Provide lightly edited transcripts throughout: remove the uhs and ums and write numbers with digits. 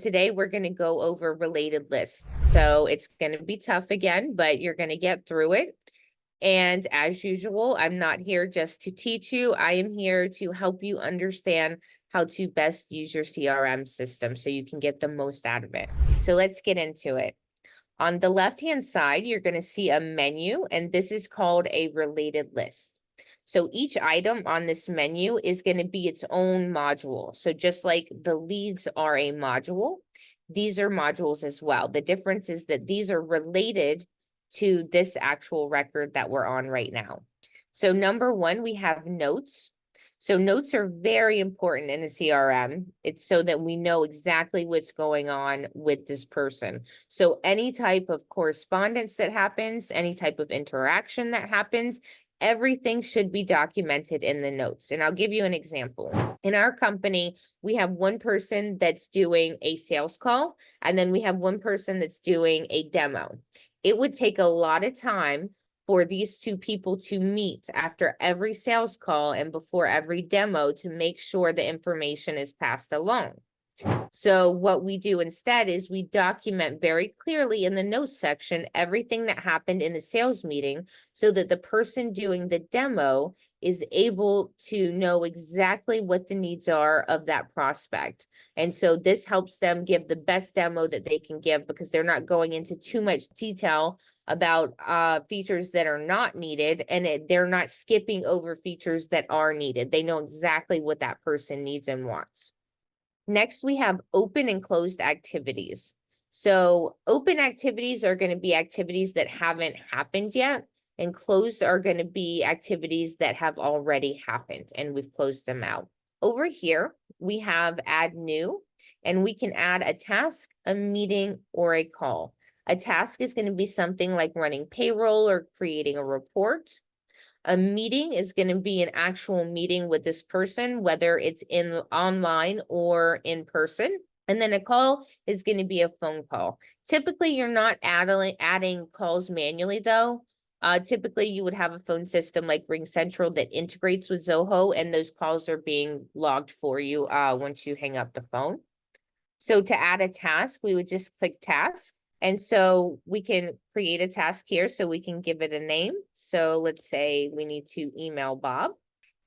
today we're going to go over related lists. So it's going to be tough again, but you're going to get through it. And as usual, I'm not here just to teach you. I am here to help you understand how to best use your CRM system so you can get the most out of it. So let's get into it. On the left-hand side, you're going to see a menu, and this is called a related list. So each item on this menu is going to be its own module. So just like the leads are a module, these are modules as well. The difference is that these are related to this actual record that we're on right now. So number one, we have notes. So notes are very important in a CRM. It's so that we know exactly what's going on with this person. So any type of correspondence that happens, any type of interaction that happens, everything should be documented in the notes. And I'll give you an example. In our company, we have one person that's doing a sales call, and then we have one person that's doing a demo. It would take a lot of time for these two people to meet after every sales call and before every demo to make sure the information is passed along. So what we do instead is we document very clearly in the notes section everything that happened in the sales meeting so that the person doing the demo is able to know exactly what the needs are of that prospect. And so this helps them give the best demo that they can give because they're not going into too much detail about features that are not needed, and they're not skipping over features that are needed. They know exactly what that person needs and wants. Next, we have open and closed activities. So open activities are going to be activities that haven't happened yet, and closed are going to be activities that have already happened and we've closed them out. Over here, we have add new, and we can add a task, a meeting, or a call. A task is going to be something like running payroll or creating a report. A meeting is going to be an actual meeting with this person, whether it's online or in person. And then a call is going to be a phone call. Typically, you're not adding calls manually, though. Typically, you would have a phone system like RingCentral that integrates with Zoho, and those calls are being logged for you once you hang up the phone. So to add a task, we would just click task. And so we can create a task here so we can give it a name. So let's say we need to email Bob,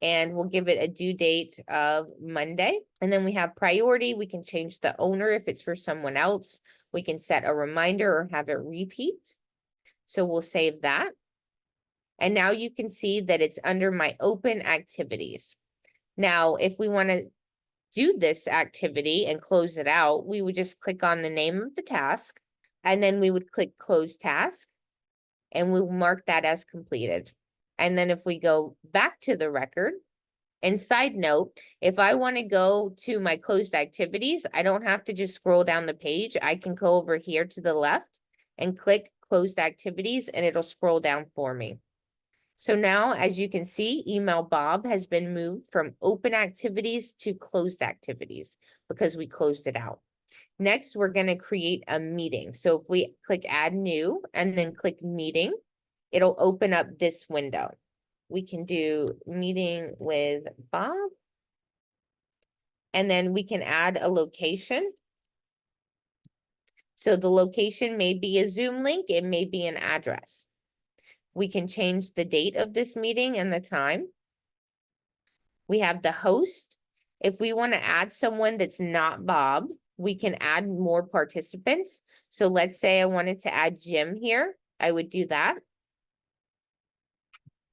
and we'll give it a due date of Monday. And then we have priority. We can change the owner if it's for someone else. We can set a reminder or have it repeat. So we'll save that. And now you can see that it's under my open activities. Now, if we want to do this activity and close it out, we would just click on the name of the task, and then we would click close task, and we'll mark that as completed. And then if we go back to the record, and side note, if I want to go to my closed activities, I don't have to just scroll down the page. I can go over here to the left and click closed activities, and it'll scroll down for me. So now, as you can see, email Bob has been moved from open activities to closed activities because we closed it out. Next, we're going to create a meeting. So if we click add new and then click meeting, it'll open up this window. We can do meeting with Bob. And then we can add a location. So the location may be a Zoom link. It may be an address. We can change the date of this meeting and the time. We have the host. If we want to add someone that's not Bob, we can add more participants. So let's say I wanted to add Jim here. I would do that.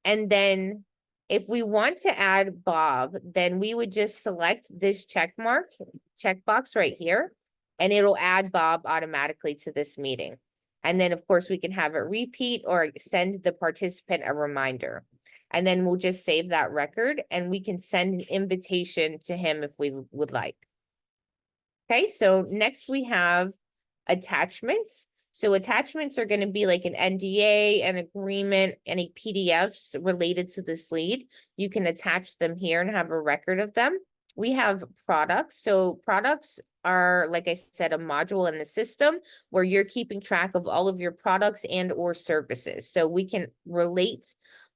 And then if we want to add Bob, then we would just select this checkbox right here, and it'll add Bob automatically to this meeting. And then, of course, we can have it repeat or send the participant a reminder. And then we'll just save that record, and we can send an invitation to him if we would like. Okay, so next we have attachments. So attachments are going to be like an NDA, an agreement, any PDFs related to this lead. You can attach them here and have a record of them. We have products. So products are, like I said, a module in the system where you're keeping track of all of your products and or services. So we can relate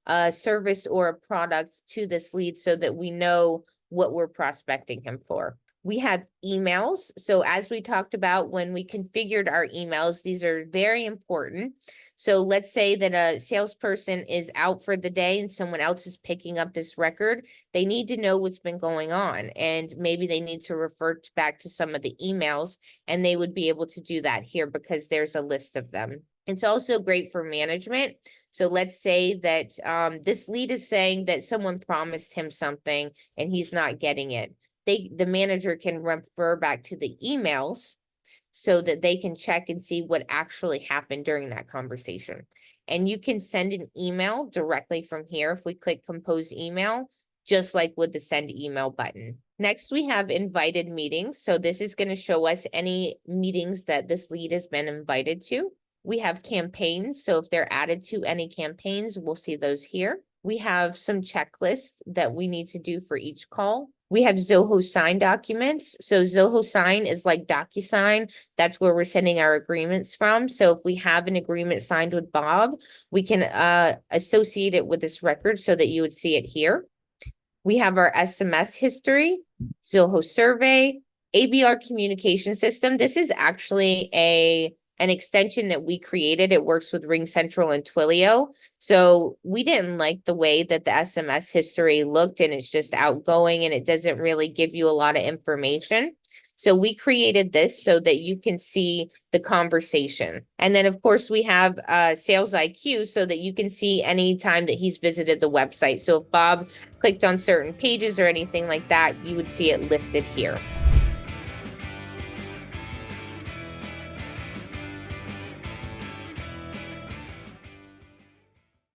a service or a product to this lead so that we know what we're prospecting him for. We have emails. So as we talked about when we configured our emails, these are very important. So let's say that a salesperson is out for the day and someone else is picking up this record. They need to know what's been going on, and maybe they need to refer back to some of the emails, and they would be able to do that here because there's a list of them. It's also great for management. So let's say that this lead is saying that someone promised him something and he's not getting it. The manager can refer back to the emails so that they can check and see what actually happened during that conversation. And you can send an email directly from here if we click compose email, just like with the send email button. Next, we have invited meetings. So this is going to show us any meetings that this lead has been invited to. We have campaigns. So if they're added to any campaigns, we'll see those here. We have some checklists that we need to do for each call. We have Zoho Sign documents. So Zoho Sign is like DocuSign. That's where we're sending our agreements from. So if we have an agreement signed with Bob, we can associate it with this record so that you would see it here. We have our SMS history, Zoho Survey, ABR communication system. This is actually an extension that we created. It works with RingCentral and Twilio. So we didn't like the way that the SMS history looked, and it's just outgoing and it doesn't really give you a lot of information. So we created this so that you can see the conversation. And then of course we have Sales IQ so that you can see any time that he's visited the website. So if Bob clicked on certain pages or anything like that, you would see it listed here.